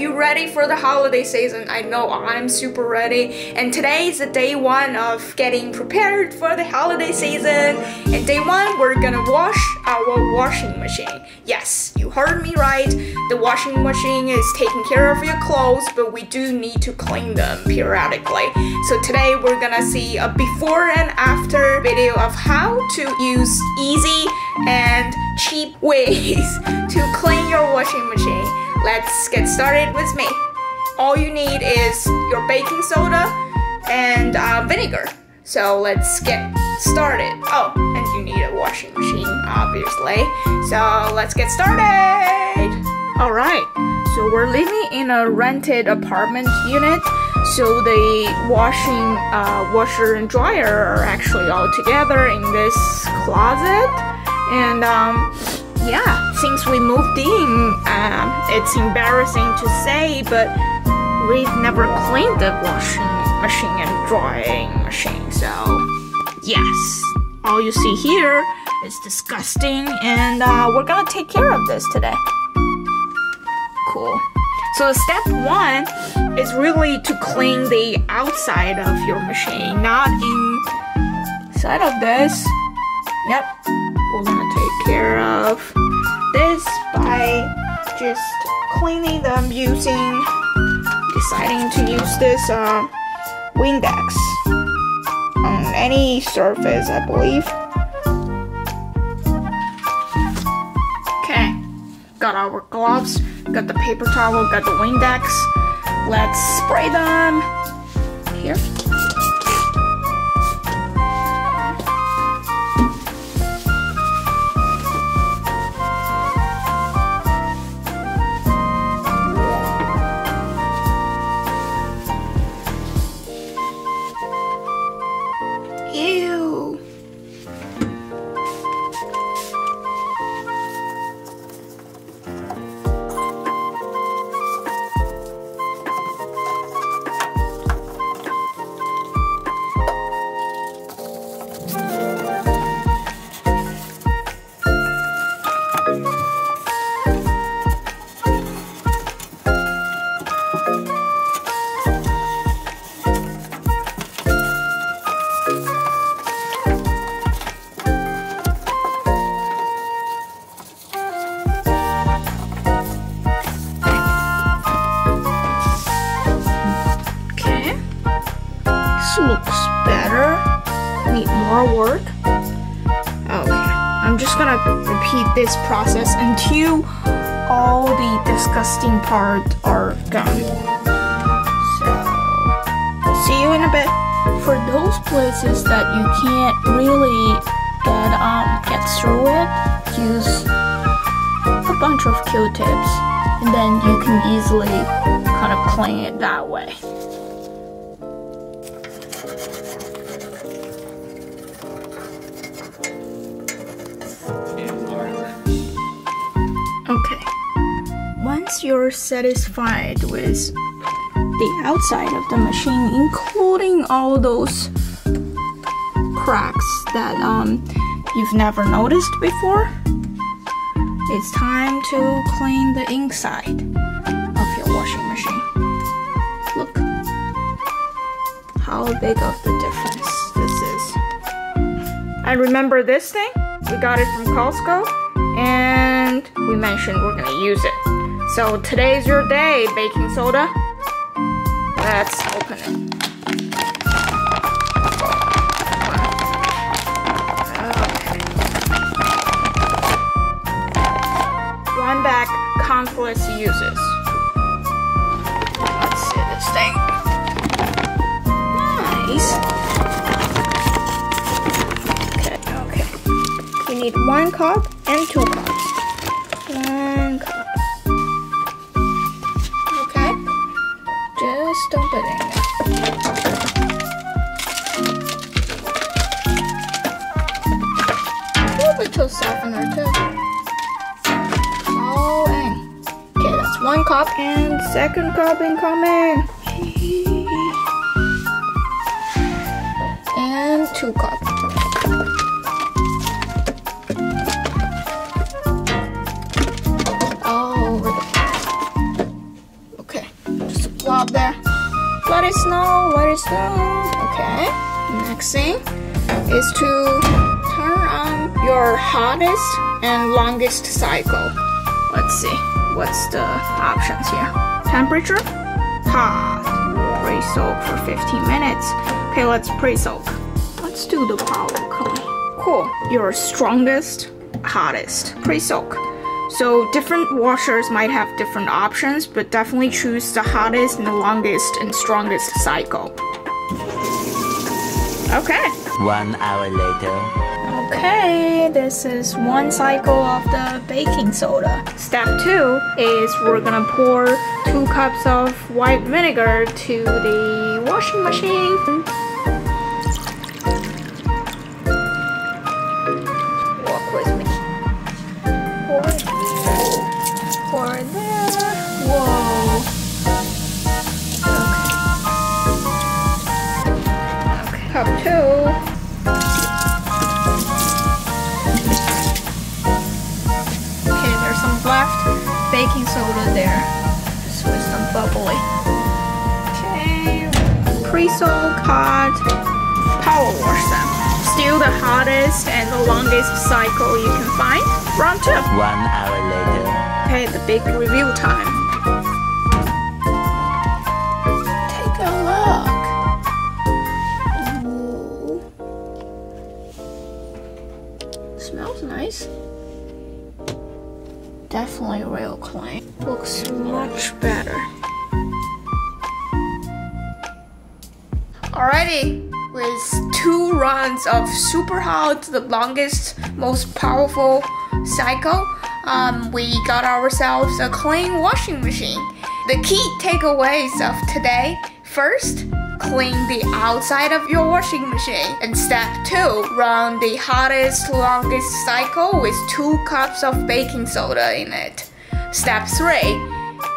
you ready for the holiday season? I know I'm super ready. And today is the day one of getting prepared for the holiday season. And day one, we're gonna wash our washing machine. Yes, you heard me right. The washing machine is taking care of your clothes, but we do need to clean them periodically. So today we're gonna see a before and after video of how to use easy and cheap ways to clean your washing machine. Let's get started with me. All you need is your baking soda and vinegar. So let's get started. Oh, and you need a washing machine, obviously. So let's get started. All right, so we're living in a rented apartment unit. So the washer and dryer are actually all together in this closet. And yeah, since we moved in, it's embarrassing to say, but we've never cleaned the washing machine and drying machine. So yes, all you see here is disgusting, and we're gonna take care of this today. Cool. So step one is really to clean the outside of your machine, not inside of this. Yep, we're gonna take care of this by just cleaning them deciding to use this Windex on any surface, I believe. Okay, got our gloves, got the paper towel, got the Windex. Let's spray them here. Ew. Looks better. Need more work. Okay, I'm just gonna repeat this process until all the disgusting parts are gone. So, see you in a bit. For those places that you can't really get through it, use a bunch of Q-tips, and then you can easily kind of clean it that way. Okay, once you're satisfied with the outside of the machine, including all those cracks that you've never noticed before, it's time to clean the inside of your washing machine. Look how big of the difference this is. I remember this thing, we got it from Costco, and we mentioned we're gonna use it. So today's your day, baking soda. Let's open it. Okay. One bag, countless uses. Let's see this thing. Nice. Okay. We need 1 cup and 2 cups. 1 cup. Okay. Just dump it in there. A little bit to softener too. All in. Okay, that's 1 cup and 2nd cup incoming. And 2 cups. up there. Let it snow, let it snow. Okay. Next thing is to turn on your hottest and longest cycle. Let's see. What's the options here? Temperature? Hot. Pre-soak for 15 minutes. Okay, let's pre-soak. Let's do the power cooling. Cool. Your strongest, hottest. Pre-soak. So different washers might have different options, but definitely choose the hottest and the longest and strongest cycle. Okay. 1 hour later. Okay, this is one cycle of the baking soda. Step 2 is we're gonna pour 2 cups of white vinegar to the washing machine. Walk with me. Pour it. Pour it there. Whoa. Okay. Cup 2. Left baking soda there, just with some bubbly. Okay, pre-soak hot, power wash them. Still the hottest and the longest cycle you can find. Round 2. 1 hour later. Okay, the big review time. Take a look. Ooh. Smells nice. Definitely real clean. Looks much better. Alrighty, with 2 runs of super hot, the longest, most powerful cycle, we got ourselves a clean washing machine. The key takeaways of today: first, clean the outside of your washing machine. And step 2, run the hottest, longest cycle with 2 cups of baking soda in it. Step 3,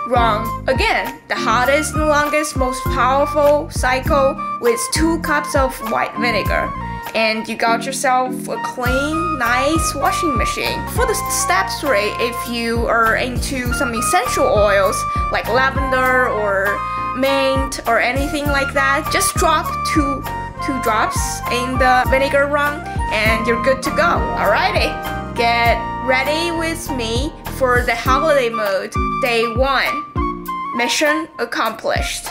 run again the hottest and longest, most powerful cycle with 2 cups of white vinegar. And you got yourself a clean, nice washing machine. For the step 3, if you are into some essential oils like lavender or mint or anything like that, just drop two drops in the vinegar run and you're good to go. Alrighty, get ready with me for the holiday mode. Day 1, mission accomplished.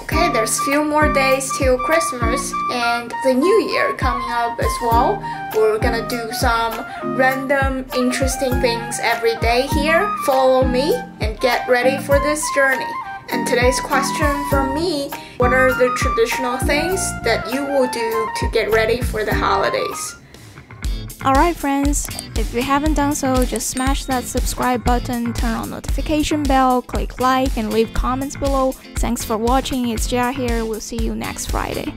Okay, there's few more days till Christmas and the New Year coming up as well. We're gonna do some random interesting things every day here. Follow me and get ready for this journey. And today's question from me: what are the traditional things that you will do to get ready for the holidays? Alright friends, if you haven't done so, just smash that subscribe button, turn on notification bell, click like and leave comments below. Thanks for watching, it's Jia here, we'll see you next Friday.